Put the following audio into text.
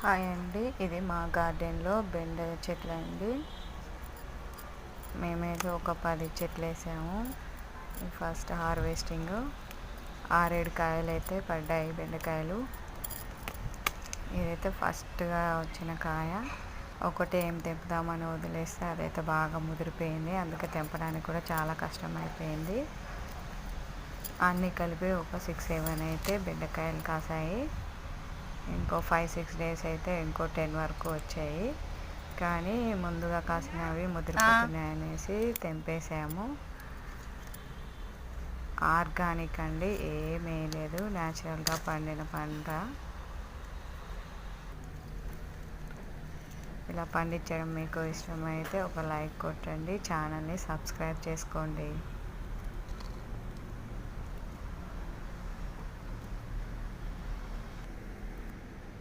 Hi అండి, ఇది మా గార్డెన్లో బెండ చెట్లు అండి. మేమైతే ఒక 10 చెట్లు వేసాము. ఫస్ట్ హార్వెస్టింగ్ 6-7 కాయలు అయితే పడ్డాయి బెండకాయలు. ఇదైతే ఫస్ట్గా వచ్చిన కాయ. ఒకటి ఏం తెంపుదామని వదిలేస్తే అదైతే బాగా ముదిరిపోయింది, అందుకే తెంపడానికి కూడా చాలా కష్టమైపోయింది. అన్నీ కలిపి ఒక 6-7 అయితే బెండకాయలు కాసాయి. ఇంకో 5-6 డేస్ అయితే ఇంకో 10 వరకు వచ్చాయి. కానీ ముందుగా కాసినవి ముదిరిపోతున్నాయి అనేసి తెంపేసాము. ఆర్గానిక్ అండి, ఏమీ లేదు, న్యాచురల్గా పండిన పంట. ఇలా పండించడం మీకు ఇష్టమైతే ఒక లైక్ కొట్టండి, ఛానల్ని సబ్స్క్రైబ్ చేసుకోండి.